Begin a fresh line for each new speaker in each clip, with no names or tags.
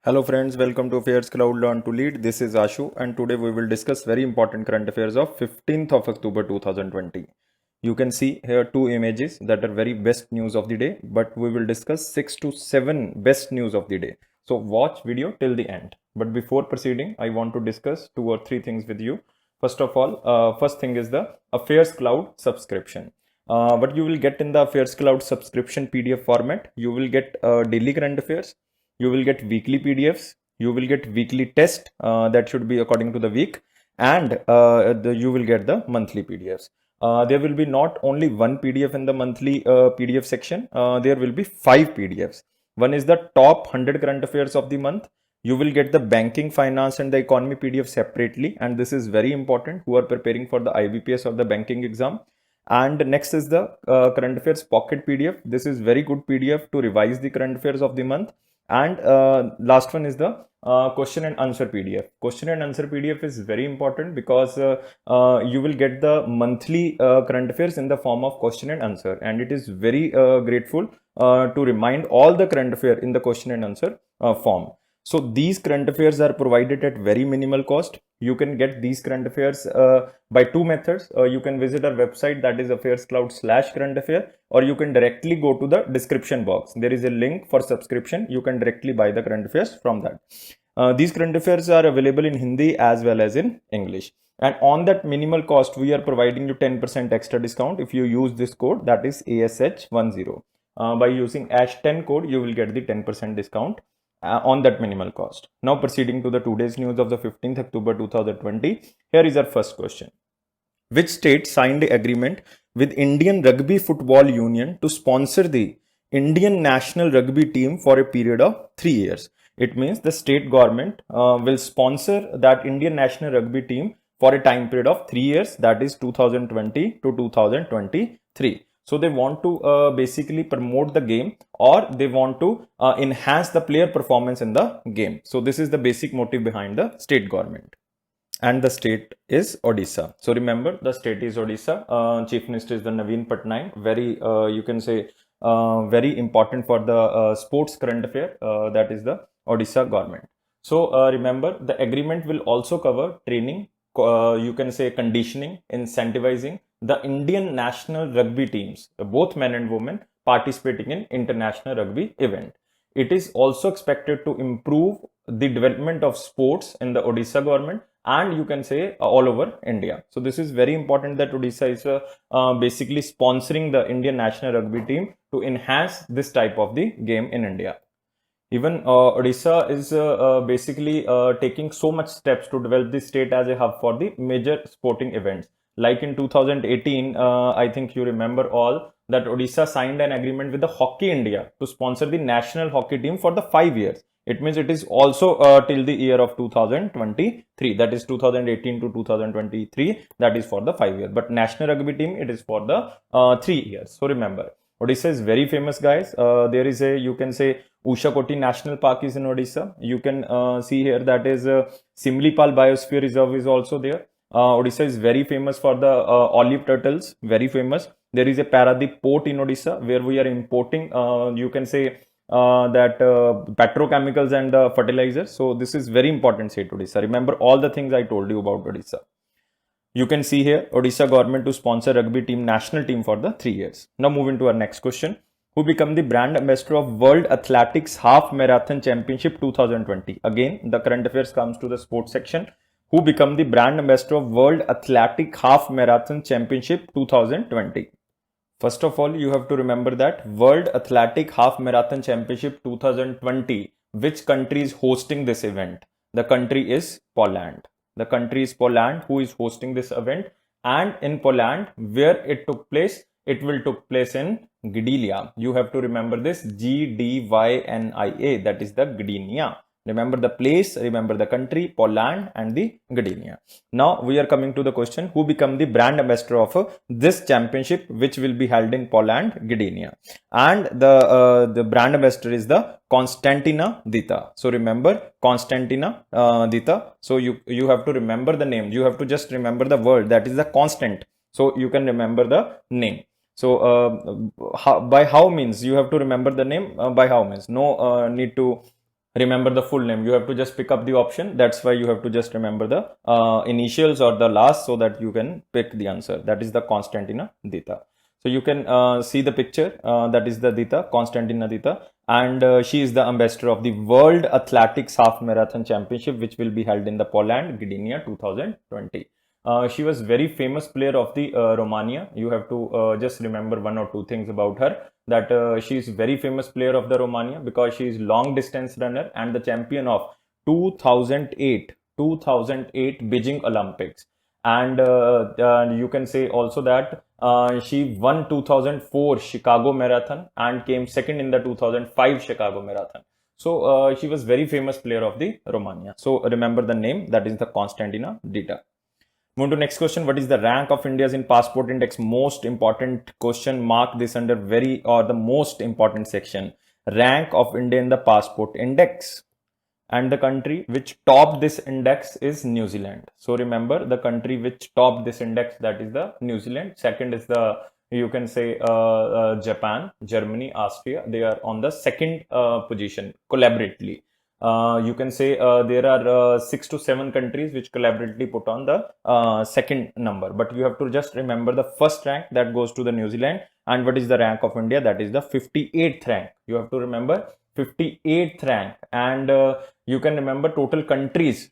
Hello friends, welcome to Affairs Cloud Learn to Lead. This is Ashu and today we will discuss very important current affairs of 15th of October 2020. You can see here two images that are very best news of the day, but we will discuss 6 to 7 best news of the day. So watch video till the end. But before proceeding, I want to discuss 2 or 3 things with you. First of all, first thing is the Affairs Cloud subscription. What you will get in the Affairs Cloud subscription PDF format, you will get daily current affairs, you will get weekly PDFs, you will get weekly test that should be according to the week, and you will get the monthly PDFs. There will be not only one PDF in the monthly PDF section, there will be 5 PDFs. One is the top 100 current affairs of the month. You will get the banking, finance and the economy PDF separately, and this is very important who are preparing for the IBPS or the banking exam. And next is the current affairs pocket PDF. This is very good PDF to revise the current affairs of the month. And last one is the question and answer PDF. Question and answer PDF is very important because you will get the monthly current affairs in the form of question and answer, and it is very grateful to remind all the current affair in the question and answer form. So these current affairs are provided at very minimal cost. You can get these current affairs by 2 methods. You can visit our website, that is affairscloud/current affair, or you can directly go to the description box. There is a link for subscription. You can directly buy the current affairs from that. These current affairs are available in Hindi as well as in English. And on that minimal cost, we are providing you 10% extra discount if you use this code, that is ASH10. By using ASH10 code, you will get the 10% discount on that minimal cost. Now proceeding to the today's news of the 15th October 2020. Here is our first question. Which state signed an agreement with Indian Rugby Football Union to sponsor the Indian national rugby team for a period of 3 years? It means the state government will sponsor that Indian national rugby team for a time period of 3 years, that is 2020 to 2023. So they want to basically promote the game, or they want to enhance the player performance in the game. So this is the basic motive behind the state government. And the state is Odisha. So remember, the state is Odisha. Chief Minister is the Naveen Patnaik. Very, you can say, very important for the sports current affair. That is the Odisha government. So remember, the agreement will also cover training, you can say conditioning, incentivizing the Indian national rugby teams, both men and women, participating in international rugby event. It is also expected to improve the development of sports in the Odisha government, and you can say all over India. So this is very important that Odisha is basically sponsoring the Indian national rugby team to enhance this type of the game in India. Even Odisha is basically taking so much steps to develop the state as a hub for the major sporting events. Like in 2018, I think you remember all that Odisha signed an agreement with the Hockey India to sponsor the national hockey team for the 5 years. It means it is also till the year of 2023, that is 2018 to 2023, that is for the 5 years. But national rugby team, it is for the 3 years. So remember, Odisha is very famous, guys. There is a, you can say, Ushakoti National Park is in Odisha. You can see here that is Simlipal Biosphere Reserve is also there. Odisha is very famous for the olive turtles, very famous. There is a Paradip port in Odisha where we are importing, you can say, that petrochemicals and fertilizers. So this is very important state, Odisha. Remember all the things I told you about Odisha. You can see here Odisha government to sponsor rugby team national team for the 3 years. Now moving to our next question. Who become the brand ambassador of World Athletics Half Marathon Championship 2020? Again, the current affairs comes to the sports section. Who become the brand ambassador of World Athletic Half Marathon Championship 2020? First of all, you have to remember that World Athletic Half Marathon Championship 2020, which country is hosting this event? The country is Poland. The country is Poland who is hosting this event, and in Poland, where it took place, it will took place in Gdynia. You have to remember this, Gdynia, that is the Gdynia. Remember the place, remember the country, Poland and the Gdynia. Now we are coming to the question, who become the brand ambassador of this championship which will be held in Poland, Gdynia. And the brand ambassador is the Konstantina Dita. So remember Konstantina Dita. So you have to remember the name. You have to just remember the word, that is the constant. So you can remember the name. So by how means you have to remember the name? By how means? No need to remember the full name. You have to just pick up the option. That's why you have to just remember the initials or the last so that you can pick the answer. That is the Konstantina Dita. So you can see the picture. That is the Dita, Konstantina Dita, and she is the ambassador of the World Athletics Half Marathon Championship, which will be held in the Poland, Gdynia 2020. She was very famous player of the Romania. You have to just remember one or two things about her. That she is very famous player of the Romania because she is long distance runner and the champion of 2008 Beijing Olympics. And you can say also that she won 2004 Chicago Marathon and came second in the 2005 Chicago Marathon. So she was very famous player of the Romania. So remember the name, that is the Konstantina Dita. Move to next question. What is the rank of India's in passport index? Most important question. Mark this under very or the most important section. Rank of India in the passport index. And the country which topped this index is New Zealand. So remember the country which topped this index, that is the New Zealand. Second is the, you can say Japan, Germany, Austria. They are on the second position collaboratively. You can say there are 6 to 7 countries which collaboratively put on the second number, but you have to just remember the first rank that goes to the New Zealand. And what is the rank of India? That is the 58th rank. You have to remember 58th rank. And you can remember total countries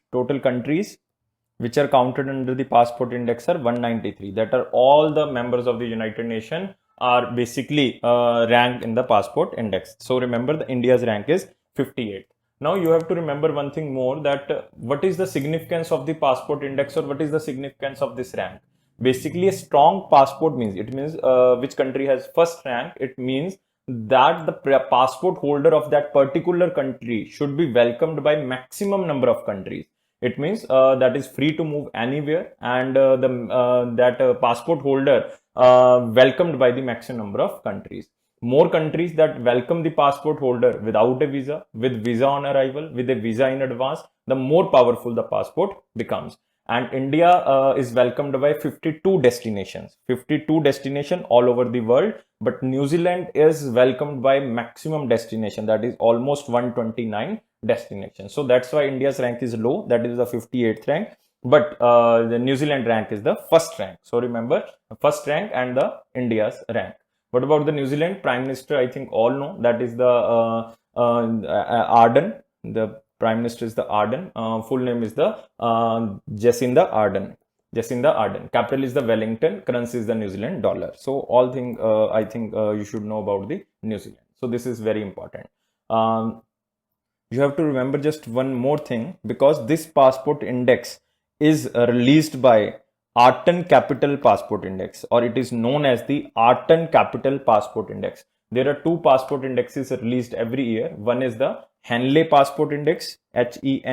which are counted under the passport index are 193. That are all the members of the United Nations are basically ranked in the passport index. So remember the India's rank is 58. Now you have to remember one thing more, that what is the significance of the passport index, or what is the significance of this rank? Basically, a strong passport means, it means which country has first rank. It means that the passport holder of that particular country should be welcomed by maximum number of countries. It means that is free to move anywhere, and that passport holder welcomed by the maximum number of countries. More countries that welcome the passport holder without a visa, with visa on arrival, with a visa in advance, the more powerful the passport becomes. And India is welcomed by 52 destinations, 52 destinations all over the world. But New Zealand is welcomed by maximum destination, that is almost 129 destinations. So that's why India's rank is low, that is the 58th rank. But the New Zealand rank is the first rank. So remember the first rank and the India's rank. What about the New Zealand Prime Minister? I think all know, that is the Ardern. The Prime Minister is the Ardern. Full name is the Jacinda Ardern. Jacinda Ardern. Capital is the Wellington. Currency is the New Zealand dollar. So all thing I think you should know about the New Zealand. So this is very important. You have to remember just one more thing, because this passport index is released by Artan Capital Passport Index, or it is known as the Artan Capital Passport Index. There are two passport indexes released every year. One is the Henley Passport Index, Henley,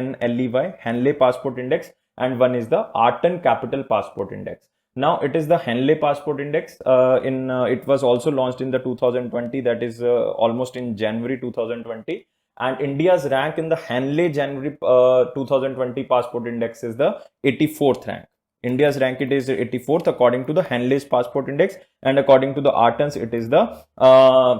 Henley Passport Index, and one is the Artan Capital Passport Index. Now it is the Henley Passport Index. It was also launched in the 2020, that is almost in January 2020. And India's rank in the Henley January 2020 Passport Index is the 84th rank. India's rank it is 84th according to the Henley's Passport Index, and according to the Artan's it is the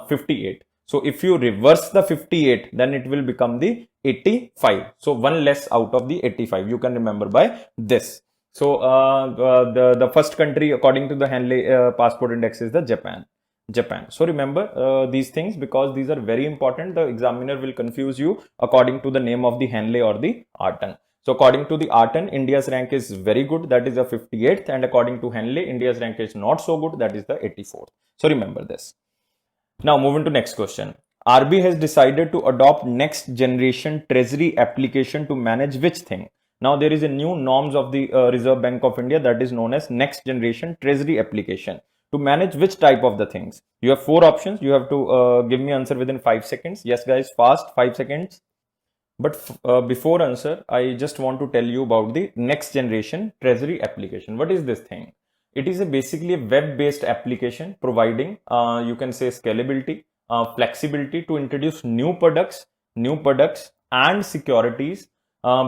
58. So if you reverse the 58, then it will become the 85. So one less out of the 85. You can remember by this. So the first country according to the Henley Passport Index is the Japan. So remember these things, because these are very important. The examiner will confuse you according to the name of the Henley or the Artan. So according to the Artan, India's rank is very good, that is the 58th, and according to Henley, India's rank is not so good, that is the 84th. So remember this. Now moving to next question. RBI has decided to adopt next generation treasury application to manage which thing? Now there is a new norms of the Reserve Bank of India, that is known as next generation treasury application. To manage which type of the things? You have 4 options. You have to give me answer within 5 seconds. Yes guys, fast, 5 seconds. But before answer, I just want to tell you about the next generation treasury application. What is this thing? It is basically a web-based application providing, you can say, scalability, flexibility to introduce new products and securities,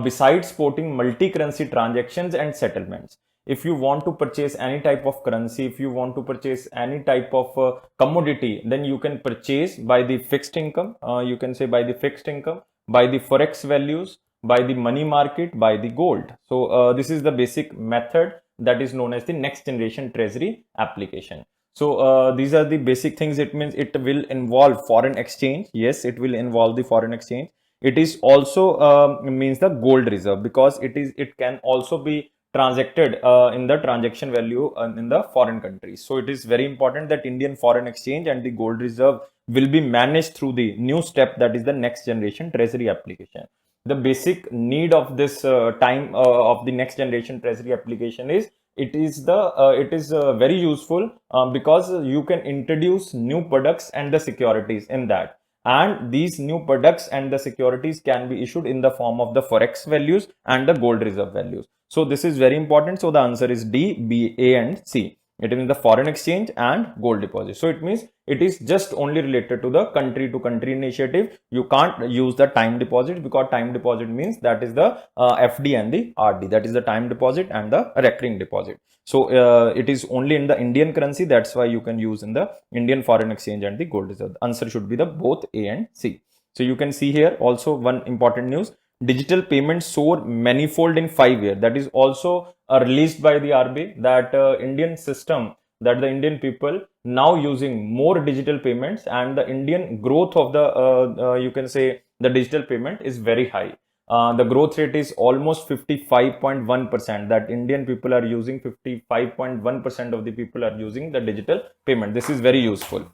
besides supporting multi-currency transactions and settlements. If you want to purchase any type of currency, if you want to purchase any type of commodity, then you can purchase by the fixed income. You can say by the fixed income, by the forex values, by the money market, by the gold. So this is the basic method that is known as the next generation treasury application. So these are the basic things. It means it will involve foreign exchange. Yes, it will involve the foreign exchange. It is also means the gold reserve, because it can also be transacted in the transaction value in the foreign countries. So it is very important that Indian foreign exchange and the gold reserve will be managed through the new step, that is the next generation treasury application. The basic need of this time of the next generation treasury application is it is very useful because you can introduce new products and the securities in that, and these new products and the securities can be issued in the form of the forex values and the gold reserve values. So this is very important. So the answer is D, B, A and C. It means the foreign exchange and gold deposit. So it means it is just only related to the country to country initiative. You can't use the time deposit, because time deposit means that is the FD and the RD, that is the time deposit and the recurring deposit. So it is only in the Indian currency. That's why you can use in the Indian foreign exchange and the gold reserve. The answer should be the both A and C. So you can see here also one important news. Digital payments soar manifold in 5 years. That is also released by the RBI, that Indian system, that the Indian people now using more digital payments, and the Indian growth of the you can say the digital payment is very high. The growth rate is almost 55.1%, that Indian people are using 55.1% of the people are using the digital payment. This is very useful.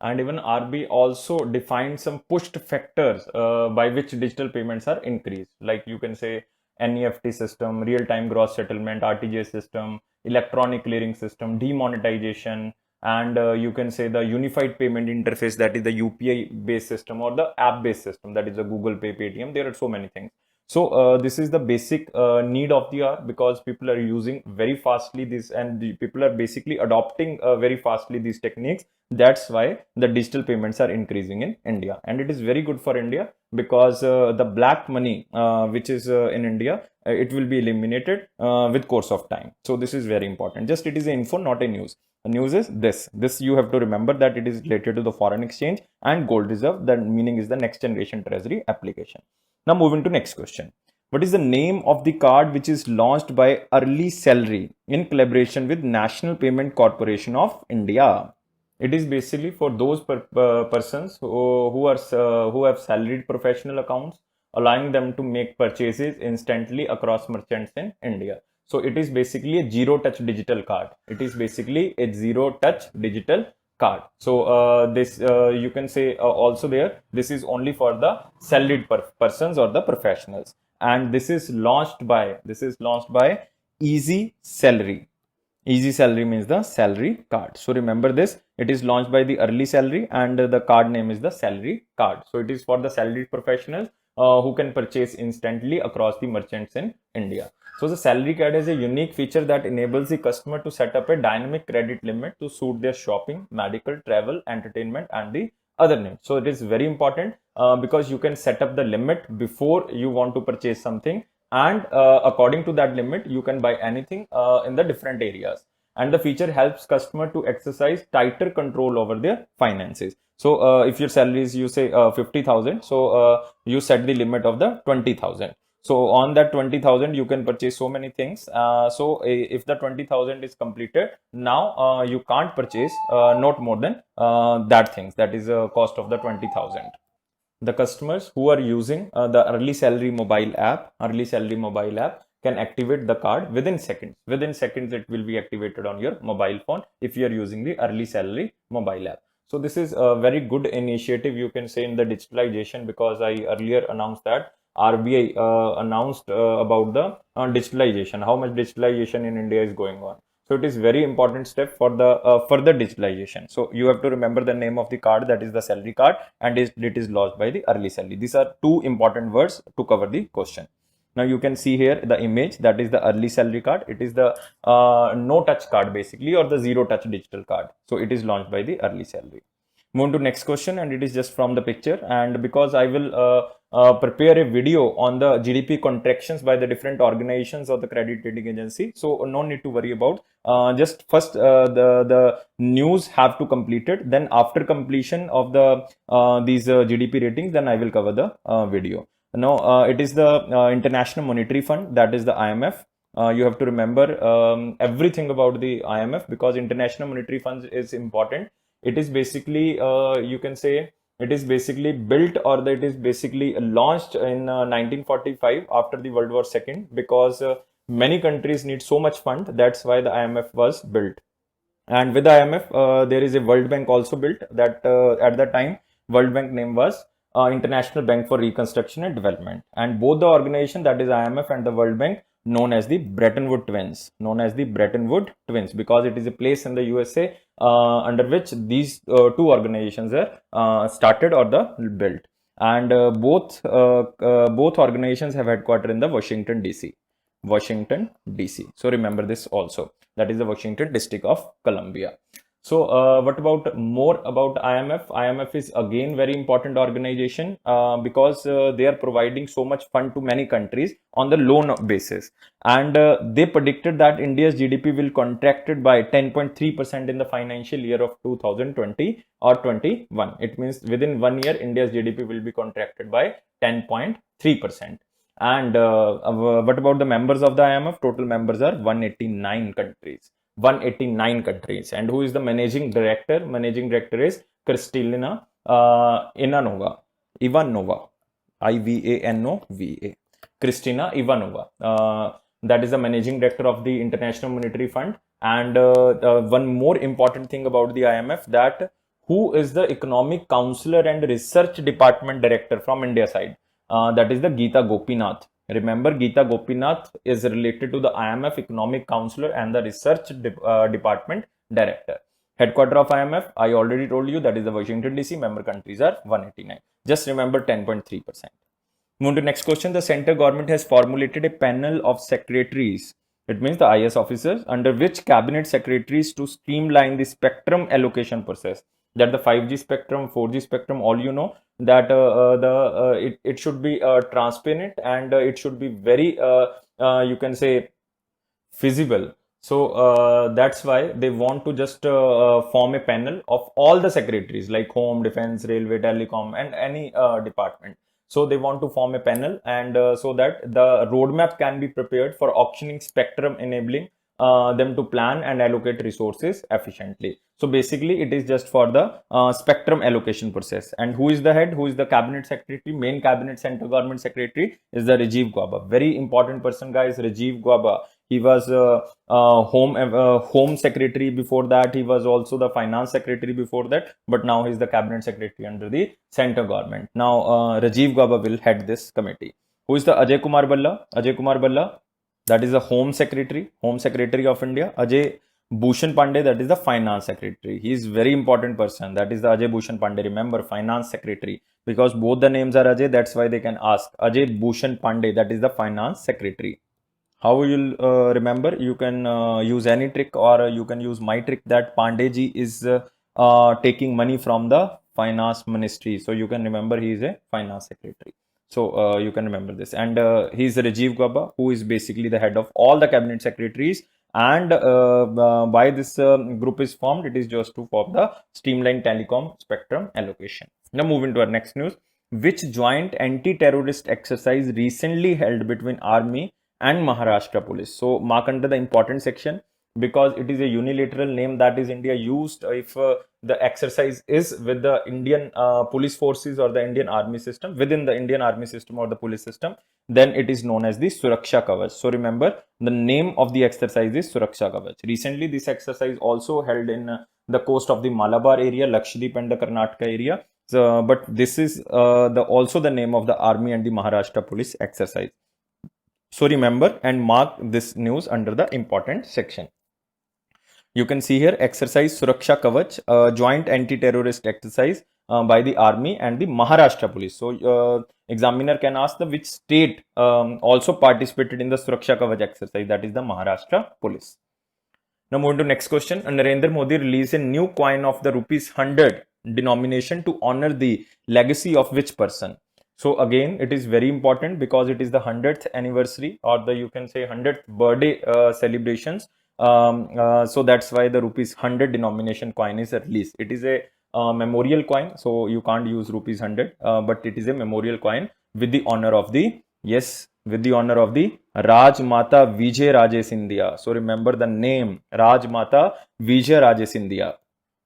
And even RBI also defined some pushed factors by which digital payments are increased. Like you can say NEFT system, real-time gross settlement, RTGS system, electronic clearing system, demonetization, and you can say the unified payment interface, that is the UPI based system, or the app based system, that is the Google Pay, Paytm. There are so many things. So this is the basic need of the hour, because people are using very fastly this, and the people are basically adopting very fastly these techniques. That's why the digital payments are increasing in India, and it is very good for India, because the black money which is in India, it will be eliminated with course of time. So this is very important. Just it is an info, not a news. The news is this you have to remember, that it is related to the foreign exchange and gold reserve. The meaning is the next generation treasury application. Now moving to next question. What is the name of the card which is launched by Early Salary in collaboration with National Payment Corporation of India? It is basically for those persons who have salaried professional accounts, allowing them to make purchases instantly across merchants in India. So it is basically a zero touch digital card. It is basically a zero touch digital card. So this you can say also there, this is only for the salaried persons or the professionals, and this is launched by Easy Salary. Easy Salary means the salary card. So remember this, it is launched by the Early Salary, and the card name is the salary card. So it is for the salaried professionals who can purchase instantly across the merchants in India. So the salary card is a unique feature that enables the customer to set up a dynamic credit limit to suit their shopping, medical, travel, entertainment and the other needs. So it is very important because you can set up the limit before you want to purchase something, and according to that limit you can buy anything in the different areas. And the feature helps customer to exercise tighter control over their finances. So if your salary is, you say 50,000, so you set the limit of the 20,000. So on that 20,000 you can purchase so many things. So if the 20,000 is completed, now you can't purchase not more than that things, that is a cost of the 20,000. The customers who are using the Early Salary mobile app can activate the card within seconds. Within seconds it will be activated on your mobile phone if you are using the Early Salary mobile app. So this is a very good initiative, you can say, in the digitalization, because I earlier announced that RBI announced about the digitalization, how much digitalization in India is going on. So it is very important step for the further digitalization. So you have to remember the name of the card, that is the salary card, and it is launched by the Early Salary. These are two important words to cover the question. Now you can see here the image, that is the Early Salary card. It is the no touch card basically, or the zero touch digital card. So it is launched by the Early Salary. Move to next question, and it is just from the picture. And because I will prepare a video on the GDP contractions by the different organizations of the credit rating agency, so no need to worry about. Just first the news have to complete it. Then after completion of the these GDP ratings, then I will cover the video. Now it is the International Monetary Fund, that is the IMF. You have to remember everything about the IMF, because International Monetary Fund is important. It is basically you can say it is basically built, or that it is basically launched in 1945 after the World War II, because many countries need so much fund. That's why the IMF was built. And with the IMF there is a World Bank also built. That at the time World Bank name was International Bank for Reconstruction and Development, and both the organization, that is IMF and the World Bank, known as the Bretton Woods twins, because it is a place in the USA under which these two organizations are started or the built. And both organizations have headquarters in the Washington DC. So remember this also, that is the Washington District of Columbia. So what about more about IMF? IMF is again very important organization because they are providing so much fund to many countries on the loan basis, and they predicted that India's GDP will contracted by 10.3% in the financial year of 2020 or 21. It means within 1 year India's GDP will be contracted by 10.3%. And what about the members of the IMF? Total members are 189 countries. 189 countries. And who is the managing director? Managing director is Kristalina Ivanova. Ivanova. Kristina Ivanova. That is the managing director of the International Monetary Fund. And one more important thing about the IMF, that who is the economic counselor and research department director from India side? That is the Geeta Gopinath. Remember, Geeta Gopinath is related to the IMF economic counselor and the research department director. Headquarter of IMF, I already told you, that is the Washington DC. Member countries are 189. Just remember 10.3%. Move to next question. The central government has formulated a panel of secretaries. It means the IS officers, under which cabinet secretaries to streamline the spectrum allocation process. That the 5G spectrum, 4G spectrum, all you know, that it should be transparent, and it should be very you can say feasible. So that's why they want to just form a panel of all the secretaries like Home, Defense, Railway, Telecom, and any department. So they want to form a panel, and so that the roadmap can be prepared for auctioning spectrum, enabling them to plan and allocate resources efficiently. So basically it is just for the spectrum allocation process. And who is the head? Who is the cabinet secretary? Main cabinet central government secretary is the Rajiv Gauba. Very important person, guys. Rajiv Gauba. He was home secretary before that. He was also the finance secretary before that, but now he is the cabinet secretary under the central government. Now Rajiv Gauba will head this committee. Who is the Ajay Kumar Bhalla? Ajay Kumar Bhalla, that is the Home Secretary of India. Ajay Bhushan Pandey, that is the Finance Secretary. He is very important person. That is the Ajay Bhushan Pandey. Remember, Finance Secretary, because both the names are Ajay. That's why they can ask Ajay Bhushan Pandey. That is the Finance Secretary. How you'll remember? You can use any trick, or you can use my trick, that Pandey ji is taking money from the Finance Ministry. So you can remember he is a Finance Secretary. So you can remember this. And he is Rajiv Gauba, who is basically the head of all the cabinet secretaries. And why this group is formed? It is just to form the streamlined telecom spectrum allocation. Now moving to our next news. Which joint anti-terrorist exercise recently held between Army and Maharashtra Police? So mark under the important section, because it is a unilateral name that is India used if the exercise is with the Indian police forces or the Indian army system, within the Indian army system or the police system, then it is known as the Suraksha Kavach. So remember, the name of the exercise is Suraksha Kavach. Recently, this exercise also held in the coast of the Malabar area, Lakshadweep and the Karnataka area. So, but this is also the name of the army and the Maharashtra police exercise. So remember and mark this news under the important section. You can see here exercise Suraksha Kavach, joint anti-terrorist exercise by the army and the Maharashtra police. So examiner can ask the which state also participated in the Suraksha Kavach exercise, that is the Maharashtra police. Now moving to next question. Narendra Modi released a new coin of the rupees 100 denomination to honor the legacy of which person? So again, it is very important because it is the 100th anniversary, or the you can say 100th birthday celebrations. So that's why the rupees 100 denomination coin is released. It is a memorial coin, so you can't use rupees 100, but it is a memorial coin with the honor of the, yes, with the honor of the Rajmata Vijay Raje Scindia. So remember the name, Rajmata Vijay Raje Scindia.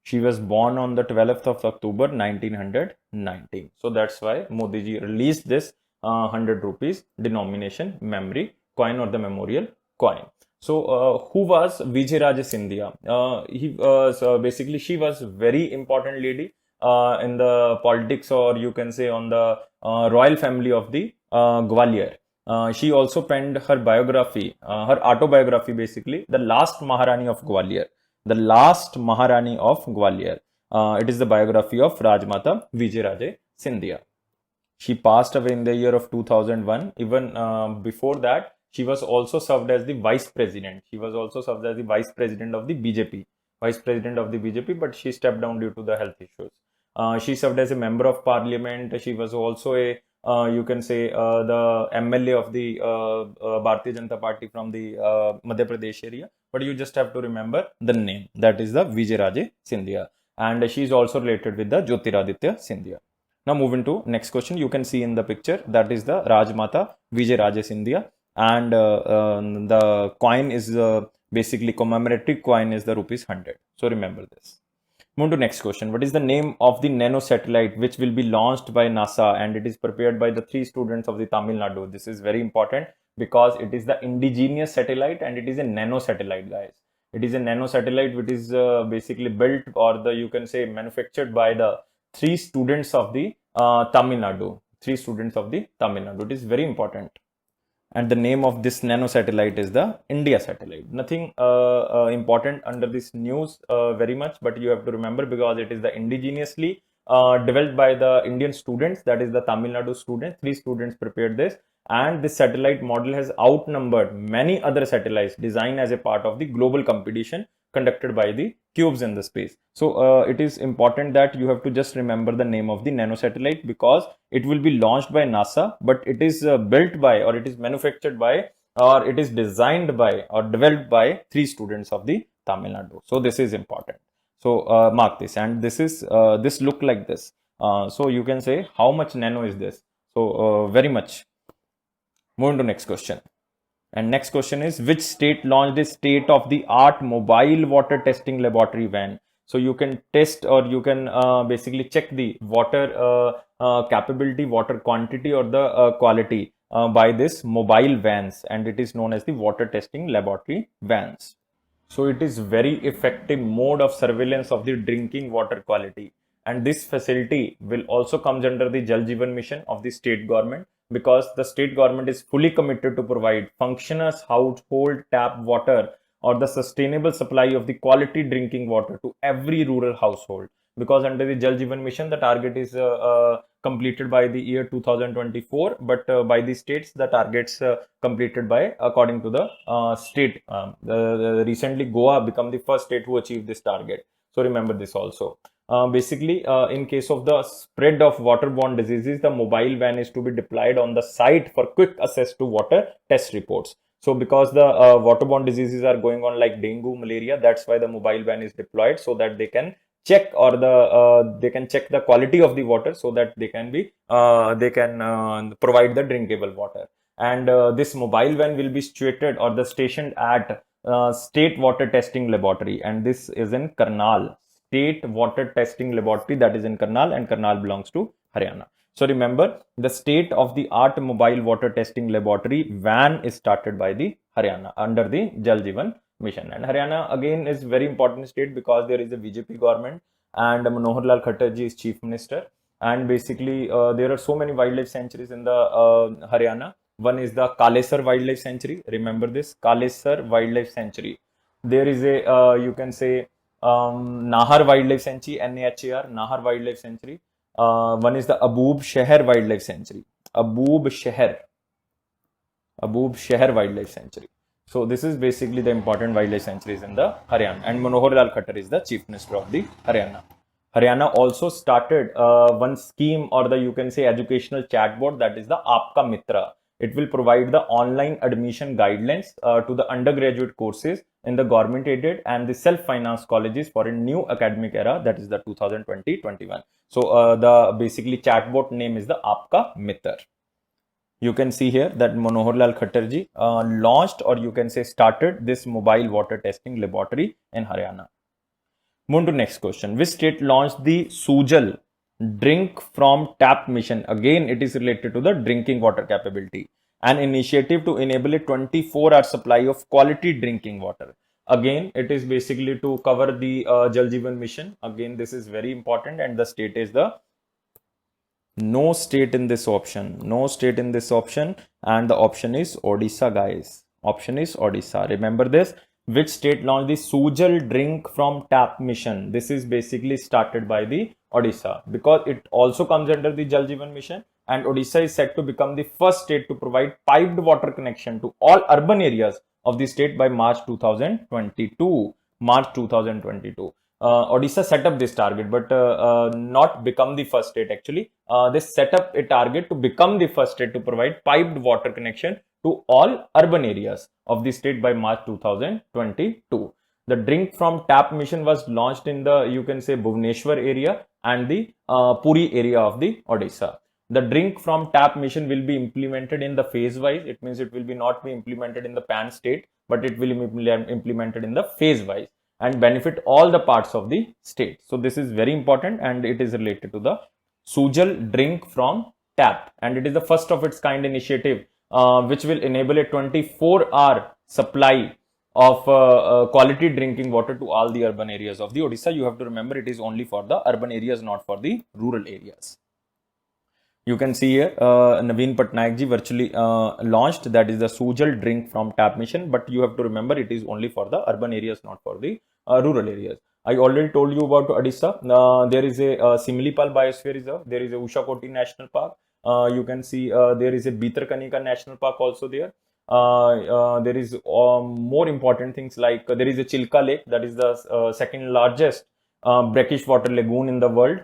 She was born on the 12th of October 1919. So that's why Modi ji released this 100 rupees denomination memory coin, or the memorial coin. So who was Vijay Raje Scindia? So basically she was very important lady in the politics, or you can say on the royal family of the Gwalior. She also penned her biography, her autobiography basically, The Last Maharani of Gwalior. The Last Maharani of Gwalior. It is the biography of Rajmata Vijay Raje Scindia. She passed away in the year of 2001. Even before that, she was also served as the vice president. She was also served as the vice president of the BJP. Vice president of the BJP, but she stepped down due to the health issues. She served as a member of parliament. She was also a you can say the MLA of the Bharatiya Janata Party from the Madhya Pradesh area. But you just have to remember the name. That is the Vijay Raje Scindia. And she is also related with the Jyotiraditya Scindia. Now moving to next question. You can see in the picture, that is the Rajmata Vijay Raje Scindia. And the coin is basically commemorative coin is the rupees 100. So remember this. Move to next question. What is the name of the nano satellite which will be launched by NASA, and it is prepared by the 3 students of the Tamil Nadu? This is very important because it is the indigenous satellite and it is a nano satellite, guys. It is a nano satellite which is basically built, or the you can say manufactured by the 3 students of the Tamil Nadu. 3 students of the Tamil Nadu. It is very important. And the name of this nano satellite is the India satellite. Nothing important under this news very much, but you have to remember because it is the indigenously developed by the Indian students, that is the Tamil Nadu students. 3 students prepared this, and this satellite model has outnumbered many other satellites designed as a part of the global competition conducted by the cubes in the space. So it is important that you have to just remember the name of the nano satellite because it will be launched by NASA, but it is built by, or it is manufactured by, or it is designed by or developed by 3 students of the Tamil Nadu. So this is important. So mark this, and this is this look like this. So you can say how much nano is this? So very much. Moving to next question. And next question is, which state launched a state-of-the-art mobile water testing laboratory van? So you can test, or you can basically check the water capability, water quantity, or the quality by this mobile vans, and it is known as the water testing laboratory vans. So it is very effective mode of surveillance of the drinking water quality. And this facility will also comes under the Jal Jeevan mission of the state government, because the state government is fully committed to provide functional household tap water, or the sustainable supply of the quality drinking water to every rural household. Because under the Jal Jeevan mission, the target is completed by the year 2024, but by the states, the targets completed by according to the state. Recently, Goa become the first state who achieved this target. So remember this also. Basically, in case of the spread of waterborne diseases, the mobile van is to be deployed on the site for quick access to water test reports. So because the waterborne diseases are going on like dengue, malaria, that's why the mobile van is deployed, so that they can check, or the they can check the quality of the water, so that they can be provide the drinkable water. And this mobile van will be situated, or the stationed at State Water Testing Laboratory, and this is in Karnal. State Water Testing Laboratory, that is in Karnal, and Karnal belongs to Haryana. So remember, the state-of-the-art mobile water testing laboratory van is started by the Haryana under the Jal Jeevan mission. And Haryana again is very important state because there is a BJP government, and Manohar Lal Khattar ji is chief minister. And basically there are so many wildlife sanctuaries in the Haryana. One is the Kalesar Wildlife Sanctuary. Remember this, Kalesar Wildlife Sanctuary. There is a you can say Nahar Wildlife Sanctuary, NAHAR, Nahar Wildlife Sanctuary. One is the Aboob Shahar Wildlife Sanctuary. Aboob Shahar Wildlife Sanctuary. So this is basically the important wildlife sanctuaries in the Haryana. And Manohar Lal Khattar is the chief minister of the Haryana. Haryana also started one scheme, or the you can say educational chatbot, that is the Aapka Mitra. It will provide the online admission guidelines to the undergraduate courses in the government aided and the self-finance colleges for a new academic era, that is the 2020-21. So the basically chatbot name is the Aapka Mitra. You can see here that Manohar Lal Khattar ji launched, or you can say started, this mobile water testing laboratory in Haryana. Move to next question. Which state launched the Sujal drink from tap mission? Again, it is related to the drinking water capability. An initiative to enable a 24-hour supply of quality drinking water. Again, it is basically to cover the Jal Jeevan mission. Again, this is very important, and the state is the no state in this option. No state in this option, and the option is Odisha, guys. Option is Odisha. Remember this. Which state launched the Sujal drink from tap mission? This is basically started by the Odisha, because it also comes under the Jal Jeevan mission, and Odisha is set to become the first state to provide piped water connection to all urban areas of the state by March 2022. March 2022. Odisha set up this target, but not become the first state actually. They set up a target to become the first state to provide piped water connection to all urban areas of the state by March 2022. The drink from tap mission was launched in the, you can say, Bhubaneswar area and the Puri area of the Odisha. The drink from tap mission will be implemented in the phase wise. It means it will be not be implemented in the pan state, but it will be implemented in the phase wise and benefit all the parts of the state. So this is very important, and it is related to the Sujal drink from tap, and it is the first of its kind initiative which will enable a 24-hour supply of quality drinking water to all the urban areas of the Odisha. You have to remember, it is only for the urban areas, not for the rural areas. You can see here Naveen Patnaik ji virtually launched, that is the Sujal drink from tap mission, but you have to remember it is only for the urban areas, not for the rural areas. I already told you about Odisha. There is a Similipal Biosphere Reserve, there is a Ushakoti National Park. You can see there is a Bhitarkanika National Park also there. There is more important things like there is a Chilka Lake, that is the second largest brackish water lagoon in the world.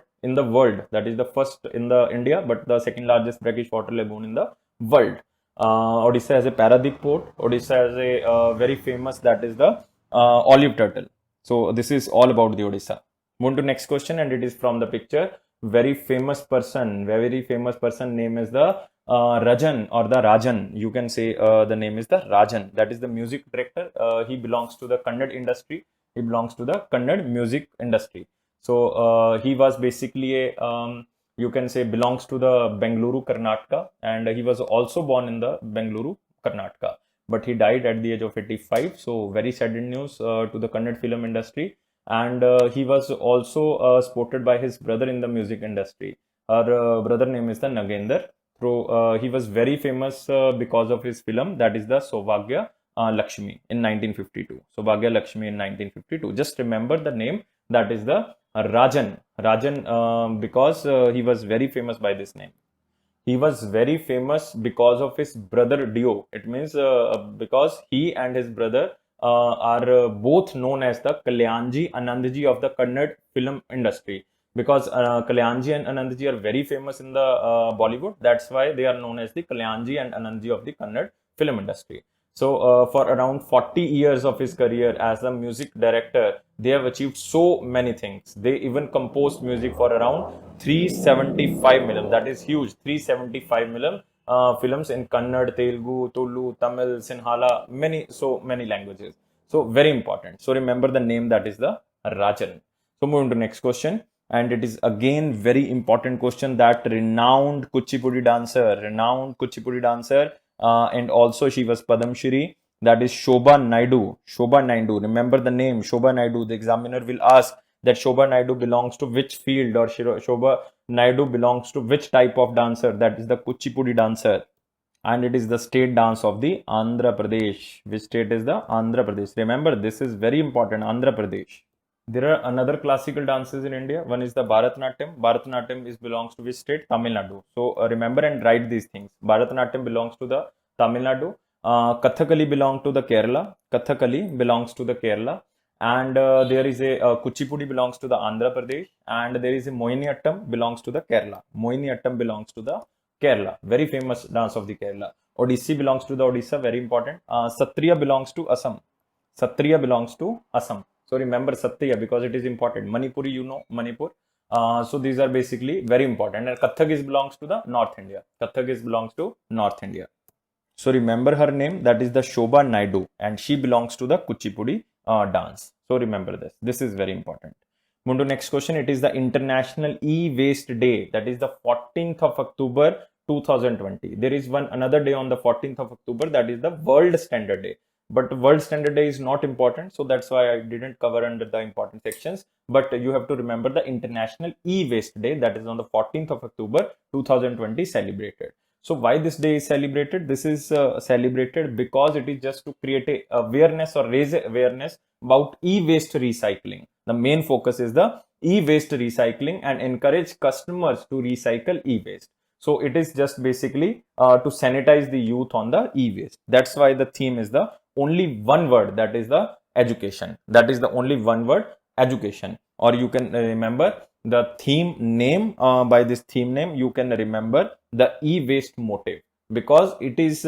That is the first in the India, but the second largest brackish water lagoon in the world. Odisha has a Paradip port. Odisha has a very famous, that is the olive turtle. So this is all about the Odisha. Move to next question, and it is from the picture. Very famous person name is the Rajan, or the Rajan. You can say the name is the Rajan. That is the music director. He belongs to the Kannada industry. He belongs to the Kannada music industry. So he was basically a you can say belongs to the Bengaluru, Karnataka, and he was also born in the Bengaluru, Karnataka. But he died at the age of 85. So very sad news to the Kannada film industry. And he was also supported by his brother in the music industry. Her brother name is the Nagender. So he was very famous because of his film, that is the Saubhagya Lakshmi in 1952. Saubhagya Lakshmi in 1952. Just remember the name, that is the Rajan. Because he was very famous by this name. He was very famous because of his brother duo. It means because he and his brother are both known as the Kalyanji Anandji of the Kannada film industry. Because Kalyanji and Anandji are very famous in the Bollywood. That's why they are known as the Kalyanji and Anandji of the Kannada film industry. So for around 40 years of his career as a music director, they have achieved so many things. They even composed music for around 375 million. That is huge. 375 million films in Kannada, Telugu, Tulu, Tamil, Sinhala, so many languages. So very important. So remember the name, that is the Rajan. So moving to next question. And it is again very important question, that renowned Kuchipudi dancer, and also she was Padam Shri, that is Shobha Naidu. Remember the name Shobha Naidu. The examiner will ask that Shobha Naidu belongs to which field, or Shobha Naidu belongs to which type of dancer. That is the Kuchipudi dancer, and it is the state dance of the Andhra Pradesh. Which state is the Andhra Pradesh? Remember, this is very important, Andhra Pradesh. There are another classical dances in India. One is the Bharatanatyam. Bharatanatyam belongs to which state? Tamil Nadu. So remember and write these things. Bharatanatyam belongs to the Tamil Nadu. Kathakali belongs to the Kerala. and there is a Kuchipudi belongs to the Andhra Pradesh, and there is a Mohiniyattam belongs to the Kerala. Mohiniyattam belongs to the Kerala, very famous dance of the Kerala. Odissi belongs to the Odisha, very important. Satriya belongs to Assam. Satriya belongs to Assam. So remember Satriya because it is important. Manipuri, you know Manipur. So these are basically very important. And Kathak is belongs to the North India. Kathak is belongs to North India. So remember her name, that is the Shobha Naidu, and she belongs to the Kuchipudi dance. So remember this. This is very important. Move to next question. It is the International E-Waste Day. That is the 14th of October 2020. There is another day on the 14th of October. That is the World Standard Day. But World Standard Day is not important, so that's why I didn't cover under the important sections. But you have to remember the International E-Waste Day. That is on the 14th of October 2020 celebrated. So why this day is celebrated? This is celebrated because it is just to create a awareness or raise awareness about e-waste recycling. The main focus is the e-waste recycling and encourage customers to recycle e-waste. So it is just basically to sanitize the youth on the e-waste. That's why the theme is the only one word, that is the education. That is the only one word, education. Or you can remember the theme name. By this theme name you can remember the e-waste motive, because it is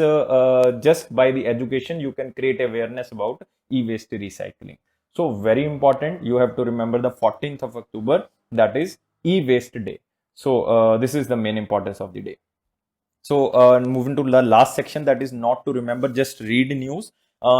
just by the education you can create awareness about e-waste recycling. So very important, you have to remember the 14th of October, that is e-waste day. So this is the main importance of the day. So moving to the last section, that is not to remember, just read news.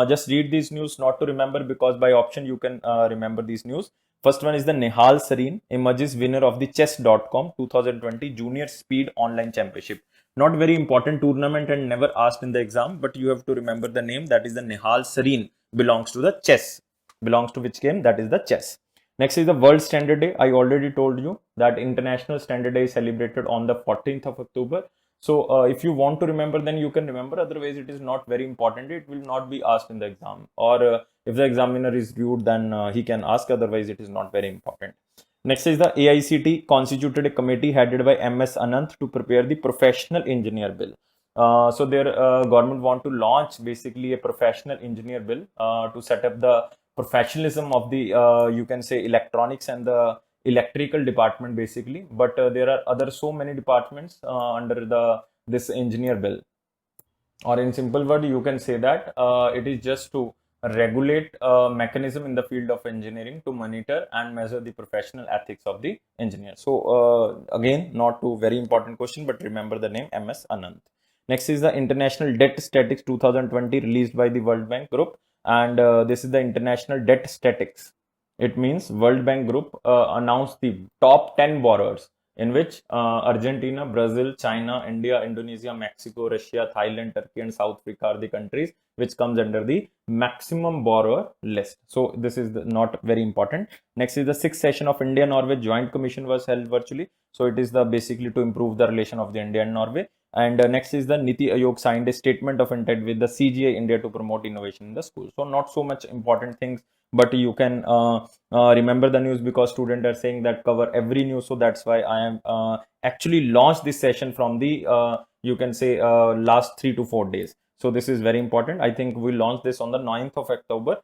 Just read these news, not to remember, because by option you can remember these news. First one is the Nihal Sareen emerges winner of the chess.com 2020 Junior Speed Online Championship. Not very important tournament and never asked in the exam, but you have to remember the name, that is the Nihal Sareen, belongs to the chess. Belongs to which game? That is the chess. Next is the World Standard Day. I already told you that International Standard Day is celebrated on the 14th of October. So if you want to remember, then you can remember. Otherwise, it is not very important. It will not be asked in the exam. Or if the examiner is rude, then he can ask. Otherwise, it is not very important. Next is the AICT constituted a committee headed by MS Anant to prepare the professional engineer bill. So their government want to launch basically a professional engineer bill to set up the professionalism of the you can say electronics and the electrical department basically. But there are other so many departments under this engineer bill. Or in simple word, you can say that it is just to regulate a mechanism in the field of engineering to monitor and measure the professional ethics of the engineer. So again, not too very important question, but remember the name MS Anant. Next is the International Debt Statistics 2020 released by the World Bank Group, and this is the International Debt Statistics. It means World Bank Group announced the top 10 borrowers, in which Argentina, Brazil, China, India, Indonesia, Mexico, Russia, Thailand, Turkey, and South Africa are the countries which comes under the maximum borrower list. So this is not very important. Next is the 6th session of India-Norway Joint Commission was held virtually. So it is the basically to improve the relation of the India and Norway. And next is the Niti Aayog signed a statement of intent with the CGI India to promote innovation in the school. So not so much important things, but you can remember the news because students are saying that cover every news. So that's why I am actually launched this session from the you can say last 3 to 4 days. So this is very important. I think we launched this on the 9th of October.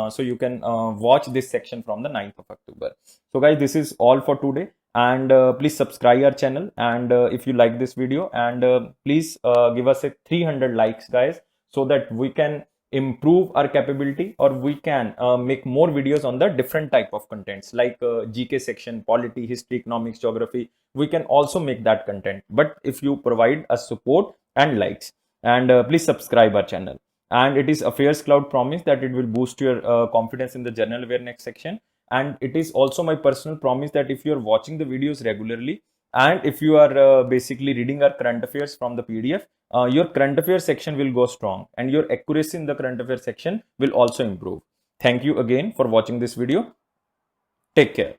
So you can watch this section from the 9th of October. So guys, this is all for today. And please subscribe our channel. And if you like this video, and please give us a 300 likes, guys, so that we can improve our capability, or we can make more videos on the different type of contents like GK section, polity, history, economics, geography. We can also make that content, but if you provide us support and likes. And please subscribe our channel. And it is Affairs Cloud promise that it will boost your confidence in the general awareness section. And it is also my personal promise that if you are watching the videos regularly, and if you are basically reading our current affairs from the PDF, your current affairs section will go strong, and your accuracy in the current affairs section will also improve. Thank you again for watching this video. Take care.